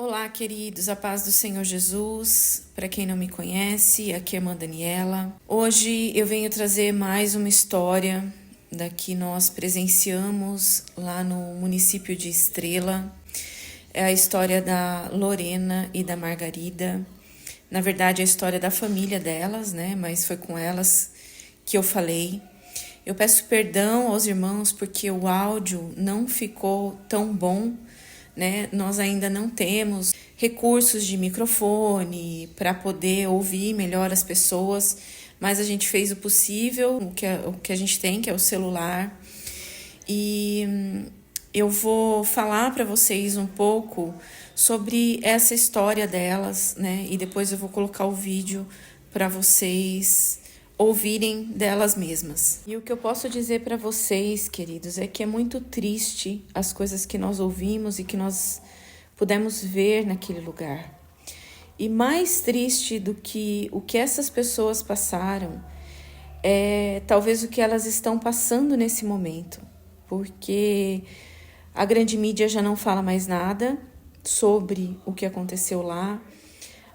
Olá, queridos, a paz do Senhor Jesus. Para quem não me conhece, aqui é a irmã Daniela. Hoje eu venho trazer mais uma história da que nós presenciamos lá no município de Estrela. É a história da Lorena e da Margarida. Na verdade, é a história da família delas, né? Mas foi com elas que eu falei. Eu peço perdão aos irmãos porque o áudio não ficou tão bom, né? Nós ainda não temos recursos de microfone para poder ouvir melhor as pessoas, mas a gente fez o possível, o que a gente tem, que é o celular. E eu vou falar para vocês um pouco sobre essa história delas, né? E depois eu vou colocar o vídeo para vocês ouvirem delas mesmas. E o que eu posso dizer para vocês, queridos, é que é muito triste as coisas que nós ouvimos e que nós pudemos ver naquele lugar. E mais triste do que o que essas pessoas passaram é talvez o que elas estão passando nesse momento, porque a grande mídia já não fala mais nada sobre o que aconteceu lá.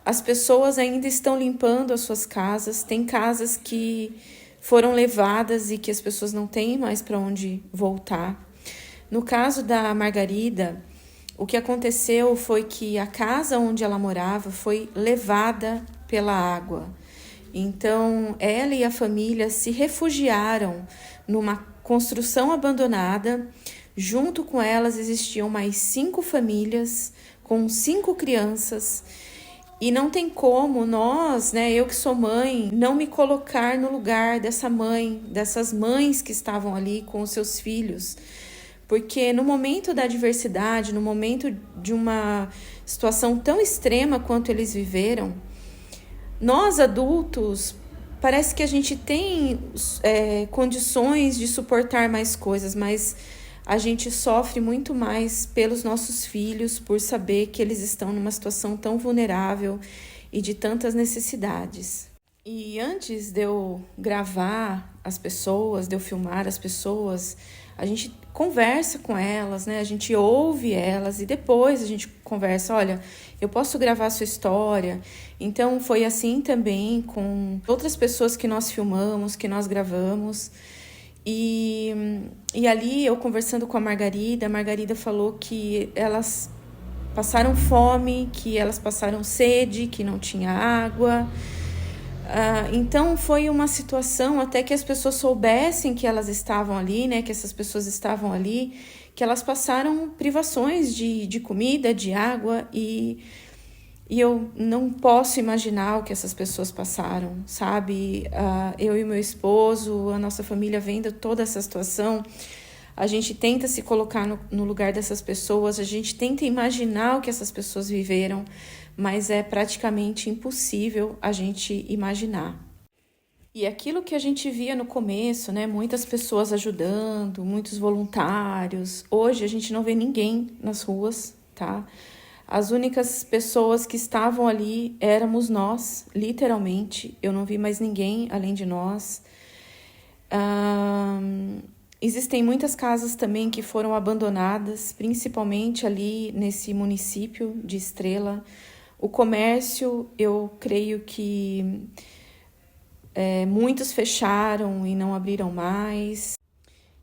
As pessoas ainda estão limpando as suas casas. Tem casas que foram levadas e que as pessoas não têm mais para onde voltar. No caso da Margarida, o que aconteceu foi que a casa onde ela morava foi levada pela água. Então, ela e a família se refugiaram numa construção abandonada. Junto com elas existiam mais 5 famílias com 5 crianças. E não tem como nós, né, eu que sou mãe, não me colocar no lugar dessa mãe, dessas mães que estavam ali com os seus filhos. Porque no momento da adversidade, no momento de uma situação tão extrema quanto eles viveram, nós adultos, parece que a gente tem condições de suportar mais coisas, mas a gente sofre muito mais pelos nossos filhos, por saber que eles estão numa situação tão vulnerável e de tantas necessidades. E antes de eu gravar as pessoas, de eu filmar as pessoas, a gente conversa com elas, né? A gente ouve elas e depois a gente conversa, olha, eu posso gravar a sua história. Então foi assim também com outras pessoas que nós filmamos, que nós gravamos. E ali eu conversando com a Margarida falou que elas passaram fome, que elas passaram sede, que não tinha água. Então foi uma situação até que as pessoas soubessem que elas estavam ali, né? Que essas pessoas estavam ali, que elas passaram privações de comida, de água e eu não posso imaginar o que essas pessoas passaram, sabe? Eu e meu esposo, a nossa família vendo toda essa situação, a gente tenta se colocar no lugar dessas pessoas, a gente tenta imaginar o que essas pessoas viveram, mas é praticamente impossível a gente imaginar. E aquilo que a gente via no começo, né? Muitas pessoas ajudando, muitos voluntários. Hoje a gente não vê ninguém nas ruas, tá? As únicas pessoas que estavam ali éramos nós, literalmente. Eu não vi mais ninguém além de nós. Existem muitas casas também que foram abandonadas, principalmente ali nesse município de Estrela. O comércio, eu creio que muitos fecharam e não abriram mais.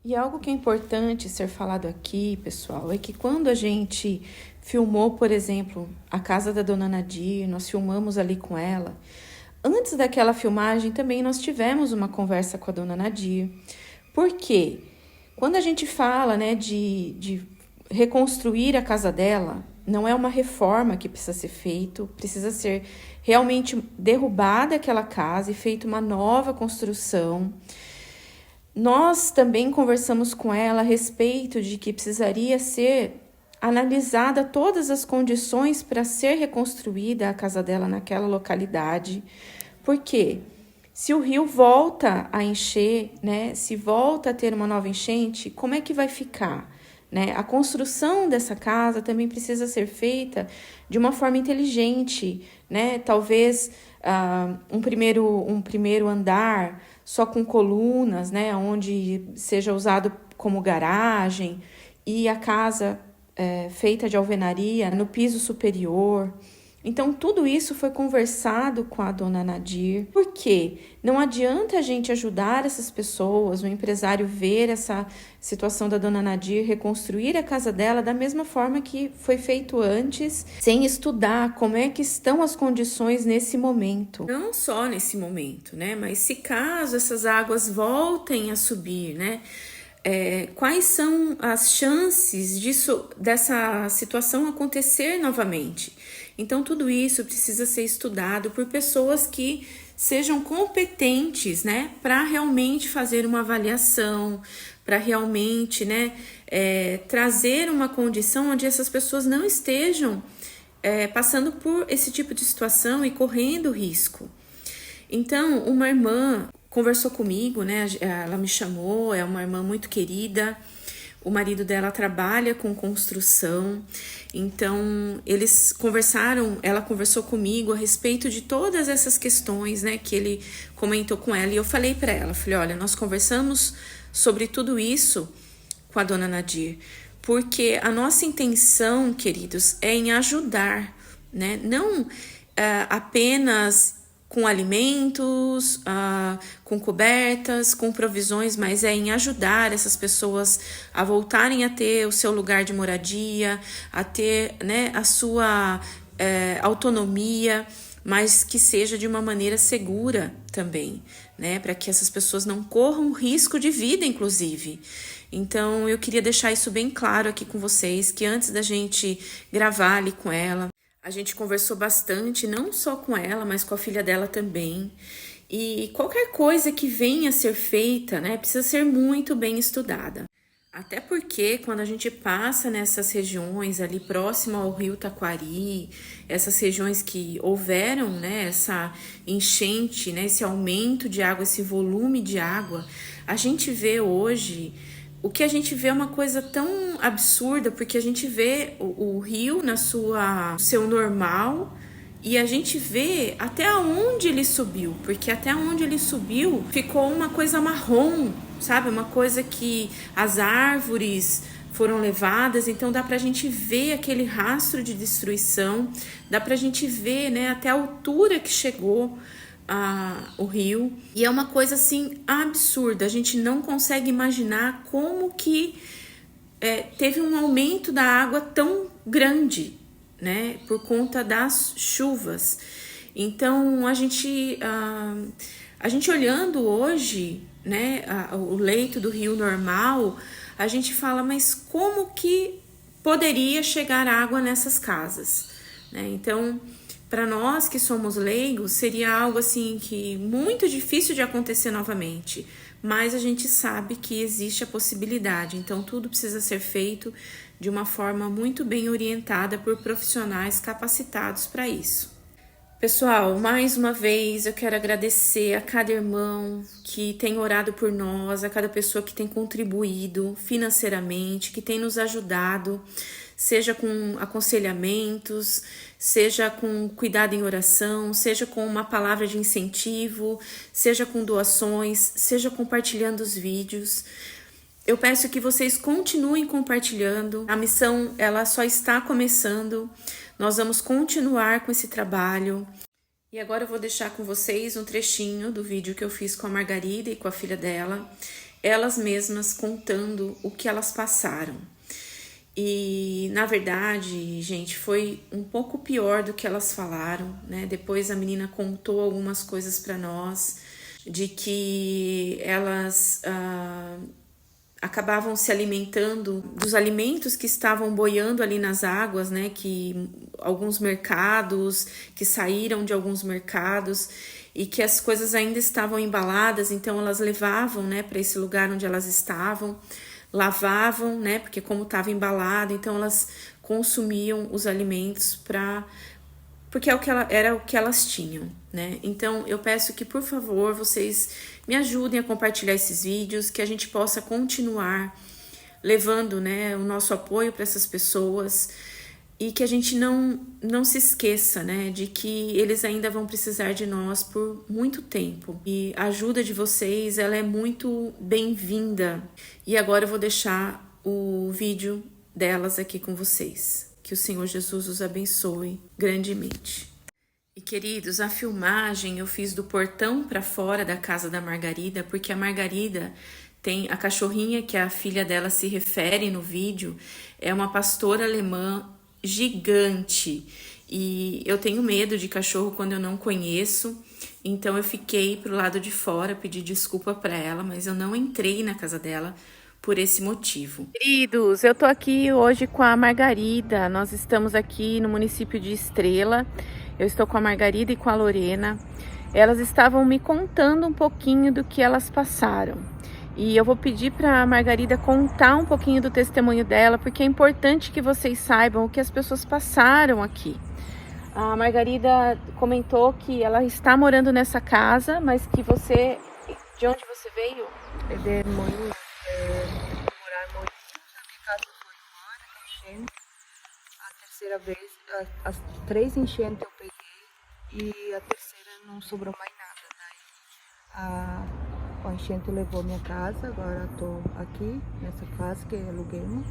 E algo que é importante ser falado aqui, pessoal, é que quando a gente filmou, por exemplo, a casa da Dona Nadir, nós filmamos ali com ela. Antes daquela filmagem, também nós tivemos uma conversa com a Dona Nadir. Por quê? Quando a gente fala, né, de reconstruir a casa dela, não é uma reforma que precisa ser feito, precisa ser realmente derrubada aquela casa e feita uma nova construção. Nós também conversamos com ela a respeito de que precisaria ser analisada todas as condições para ser reconstruída a casa dela naquela localidade. Porque se o rio volta a encher, né, se volta a ter uma nova enchente, como é que vai ficar? Né? A construção dessa casa também precisa ser feita de uma forma inteligente, né? Talvez um primeiro andar só com colunas, né? Onde seja usado como garagem e a casa feita de alvenaria no piso superior. Então, tudo isso foi conversado com a dona Nadir, porque não adianta a gente ajudar essas pessoas, o empresário ver essa situação da dona Nadir, reconstruir a casa dela da mesma forma que foi feito antes, sem estudar como é que estão as condições nesse momento. Não só nesse momento, né? Mas se caso essas águas voltem a subir, né? Quais são as chances dessa situação acontecer novamente? Então, tudo isso precisa ser estudado por pessoas que sejam competentes, né, para realmente fazer uma avaliação, para realmente, né, trazer uma condição onde essas pessoas não estejam passando por esse tipo de situação e correndo risco. Então, uma irmã conversou comigo, né? Ela me chamou, é uma irmã muito querida. O marido dela trabalha com construção. Então, eles conversaram, ela conversou comigo a respeito de todas essas questões, né, que ele comentou com ela. E eu falei para ela, falei, olha, nós conversamos sobre tudo isso com a dona Nadir, porque a nossa intenção, queridos, é em ajudar, né? Não apenas com alimentos, com cobertas, com provisões, mas em ajudar essas pessoas a voltarem a ter o seu lugar de moradia, a ter, né, a sua autonomia, mas que seja de uma maneira segura também, né, para que essas pessoas não corram risco de vida, inclusive. Então, eu queria deixar isso bem claro aqui com vocês, que antes da gente gravar ali com ela, a gente conversou bastante, não só com ela, mas com a filha dela também. E qualquer coisa que venha a ser feita, né, precisa ser muito bem estudada. Até porque quando a gente passa nessas regiões ali próximo ao rio Taquari, essas regiões que houveram, né, essa enchente, né, esse aumento de água, esse volume de água, a gente vê hoje... O que a gente vê é uma coisa tão absurda, porque a gente vê o rio no seu normal e a gente vê até onde ele subiu, porque até onde ele subiu ficou uma coisa marrom, sabe? Uma coisa que as árvores foram levadas, então dá pra gente ver aquele rastro de destruição, dá pra gente ver, né, até a altura que chegou o rio, e é uma coisa assim absurda, a gente não consegue imaginar como que teve um aumento da água tão grande, né, por conta das chuvas. Então a gente olhando hoje, né, o leito do rio normal, a gente fala, mas como que poderia chegar água nessas casas, né? Então, para nós que somos leigos, seria algo assim que muito difícil de acontecer novamente, mas a gente sabe que existe a possibilidade, então tudo precisa ser feito de uma forma muito bem orientada por profissionais capacitados para isso. Pessoal, mais uma vez eu quero agradecer a cada irmão que tem orado por nós, a cada pessoa que tem contribuído financeiramente, que tem nos ajudado, seja com aconselhamentos, seja com cuidado em oração, seja com uma palavra de incentivo, seja com doações, seja compartilhando os vídeos. Eu peço que vocês continuem compartilhando. A missão, ela só está começando. Nós vamos continuar com esse trabalho. E agora eu vou deixar com vocês um trechinho do vídeo que eu fiz com a Margarida e com a filha dela, elas mesmas contando o que elas passaram. E, na verdade, gente, foi um pouco pior do que elas falaram, né? Depois a menina contou algumas coisas para nós, de que elas acabavam se alimentando dos alimentos que estavam boiando ali nas águas, né? Que alguns mercados, que saíram de alguns mercados e que as coisas ainda estavam embaladas, então elas levavam, né, para esse lugar onde elas estavam, lavavam, né, porque como estava embalado, então elas consumiam os alimentos porque era o que elas tinham, né? Então eu peço que, por favor, vocês me ajudem a compartilhar esses vídeos, que a gente possa continuar levando, né, o nosso apoio para essas pessoas e que a gente não se esqueça, né, de que eles ainda vão precisar de nós por muito tempo. E a ajuda de vocês, ela é muito bem-vinda. E agora eu vou deixar o vídeo delas aqui com vocês. Que o Senhor Jesus os abençoe grandemente. E queridos, a filmagem eu fiz do portão para fora da casa da Margarida, porque a Margarida tem a cachorrinha que a filha dela se refere no vídeo, é uma pastora alemã gigante. E eu tenho medo de cachorro quando eu não conheço, então eu fiquei pro lado de fora, pedi desculpa para ela, mas eu não entrei na casa dela por esse motivo. Queridos, eu tô aqui hoje com a Margarida, nós estamos aqui no município de Estrela. Eu estou com a Margarida e com a Lorena. Elas estavam me contando um pouquinho do que elas passaram. E eu vou pedir para a Margarida contar um pouquinho do testemunho dela, porque é importante que vocês saibam o que as pessoas passaram aqui. A Margarida comentou que ela está morando nessa casa, mas que você... De onde você veio? É de Moinhos, morar em Moinhos. A minha casa foi embora, enchente. A terceira vez, as 3 enchentes eu peguei e a terceira não sobrou mais nada. Daí a enchente levou minha casa, agora estou aqui nessa casa que aluguemos.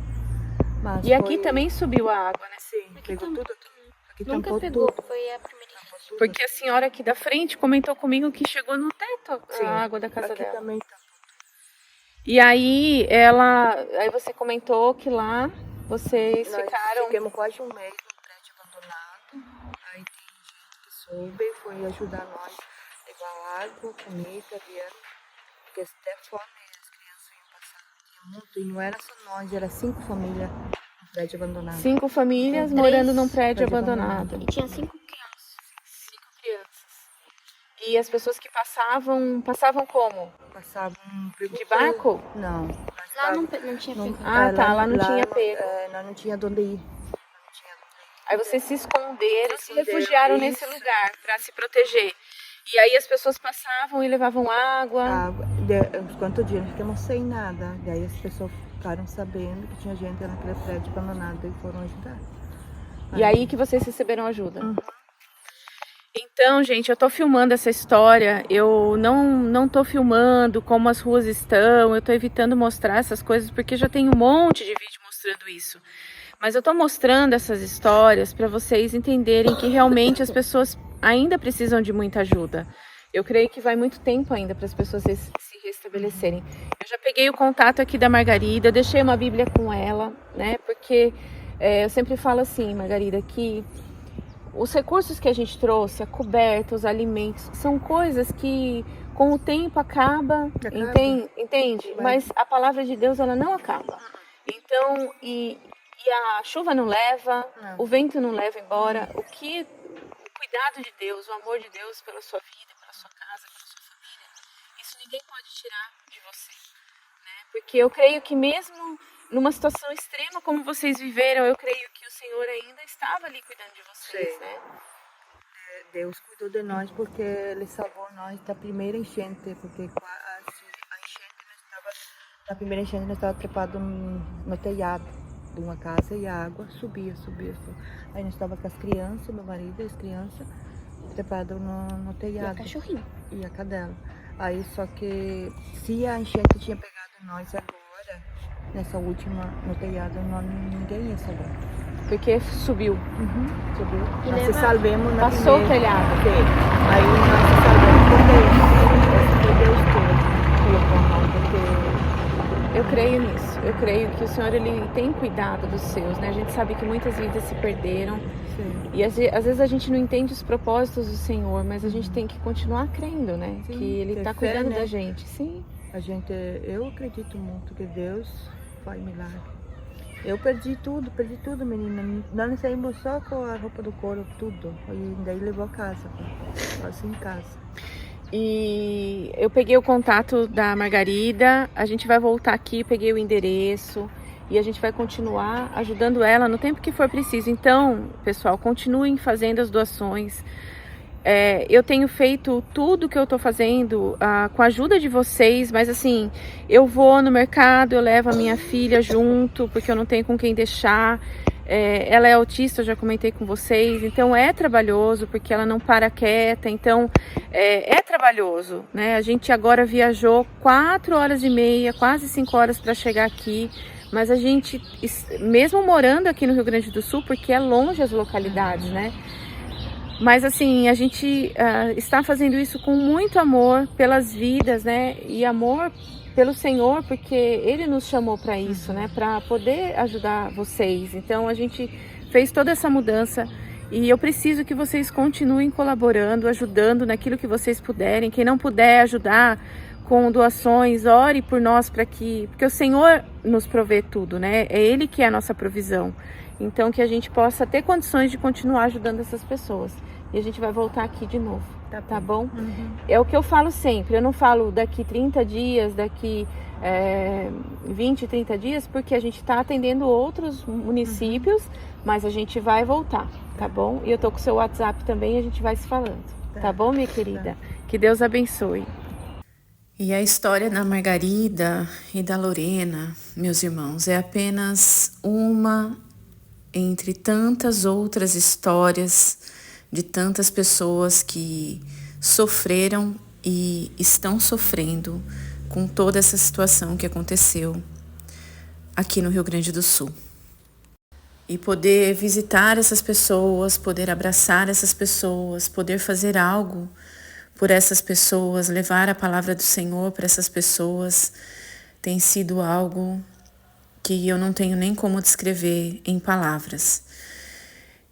Mas e aqui também subiu a água, né? Sim, pegou tudo aqui. Aqui nunca pegou, tudo. Foi a primeira vez. Porque a senhora aqui da frente comentou comigo que chegou no teto. Sim, a água da casa aqui dela. Também tá. E aí você comentou que lá vocês ficaram... Ficamos quase um mês no prédio abandonado. Aí tem gente que soube, foi ajudar nós, levar água, comida, vieram. Porque até fome as crianças iam passar. Tinha muito, e não era só nós, era 5 famílias no prédio abandonado. 5 famílias morando num prédio abandonado. E tinha 5 crianças. 5 crianças. E as pessoas que passavam como? Passavam de barco? Não. Lá não tinha pego. Lá não tinha pego. Lá não tinha onde ir. Aí vocês se esconderam, se refugiaram nesse lugar para se proteger. E aí as pessoas passavam e levavam água. Uns quantos dias nós ficamos sem nada. Daí as pessoas ficaram sabendo que tinha gente naquele prédio abandonado e foram ajudar. E aí que vocês receberam ajuda. Então, gente, eu tô filmando essa história, eu não tô filmando como as ruas estão, eu tô evitando mostrar essas coisas porque já tem um monte de vídeo mostrando isso. Mas eu tô mostrando essas histórias para vocês entenderem que realmente as pessoas ainda precisam de muita ajuda. Eu creio que vai muito tempo ainda para as pessoas se restabelecerem. Eu já peguei o contato aqui da Margarida, eu deixei uma Bíblia com ela, né? Porque eu sempre falo assim, Margarida, que os recursos que a gente trouxe, a coberta, os alimentos, são coisas que com o tempo acaba. Entende? Mas a palavra de Deus, ela não acaba. Então, e a chuva não leva, o vento não leva embora. O cuidado de Deus, o amor de Deus pela sua vida, pela sua casa, pela sua família, isso ninguém pode tirar de você, né? Porque eu creio que mesmo numa situação extrema como vocês viveram, eu creio que o Senhor ainda estava ali cuidando de vocês, né? Deus cuidou de nós porque Ele salvou nós da primeira enchente, porque na primeira enchente nós estávamos trepados no telhado de uma casa e a água subia. Aí nós estávamos com as crianças, meu marido e as crianças, trepados no telhado. E a cachorrinha. E a cadela. Aí só que se a enchente tinha pegado nós agora, nessa última, no telhado, ninguém ia salvar. Porque subiu. Subiu. E Nós se salvemos na Passou o primeira. telhado. Aí nós se salvamos com Deus. Esse foi Deus que colocou a mão, porque... Eu creio nisso. Eu creio que o Senhor, Ele tem cuidado dos seus, né? A gente sabe que muitas vidas se perderam. Sim. E às vezes a gente não entende os propósitos do Senhor, mas a gente tem que continuar crendo, né? Sim, que Ele está fé, cuidando né? da gente. Sim. Eu acredito muito que Deus faz milagre. Eu perdi tudo, menina. Nós saímos só com a roupa do couro, tudo. E daí levou a casa, assim em casa. E eu peguei o contato da Margarida, a gente vai voltar aqui, peguei o endereço e a gente vai continuar ajudando ela no tempo que for preciso. Então, pessoal, continuem fazendo as doações. Eu tenho feito tudo que eu tô fazendo com a ajuda de vocês, mas assim, eu vou no mercado, eu levo a minha filha junto, porque eu não tenho com quem deixar. Ela é autista, eu já comentei com vocês, então é trabalhoso, porque ela não para quieta, então é trabalhoso, né? A gente agora viajou 4 horas e meia, quase 5 horas para chegar aqui, mas a gente, mesmo morando aqui no Rio Grande do Sul, porque é longe as localidades, né? Mas assim, a gente está fazendo isso com muito amor pelas vidas, né? E amor pelo Senhor, porque Ele nos chamou para isso, né? Para poder ajudar vocês. Então a gente fez toda essa mudança e eu preciso que vocês continuem colaborando, ajudando naquilo que vocês puderem. Quem não puder ajudar com doações, ore por nós porque o Senhor nos provê tudo, né? É Ele que é a nossa provisão. Então que a gente possa ter condições de continuar ajudando essas pessoas. E a gente vai voltar aqui de novo, tá bom? É o que eu falo sempre, eu não falo daqui 30 dias, daqui 20, 30 dias, porque a gente está atendendo outros municípios, mas a gente vai voltar, tá bom? E eu tô com o seu WhatsApp também, a gente vai se falando, tá bom, minha querida? Que Deus abençoe. E a história da Margarida e da Lorena, meus irmãos, é apenas uma entre tantas outras histórias de tantas pessoas que sofreram e estão sofrendo com toda essa situação que aconteceu aqui no Rio Grande do Sul. E poder visitar essas pessoas, poder abraçar essas pessoas, poder fazer algo por essas pessoas, levar a palavra do Senhor para essas pessoas, tem sido algo que eu não tenho nem como descrever em palavras.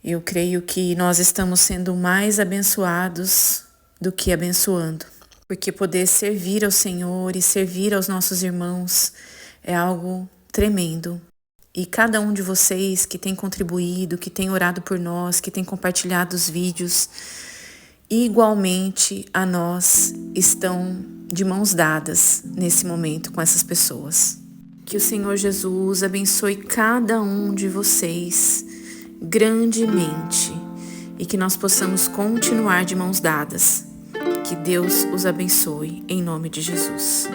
Eu creio que nós estamos sendo mais abençoados do que abençoando, porque poder servir ao Senhor e servir aos nossos irmãos é algo tremendo. E cada um de vocês que tem contribuído, que tem orado por nós, que tem compartilhado os vídeos, igualmente a nós estão de mãos dadas nesse momento com essas pessoas. Que o Senhor Jesus abençoe cada um de vocês grandemente e que nós possamos continuar de mãos dadas. Que Deus os abençoe em nome de Jesus.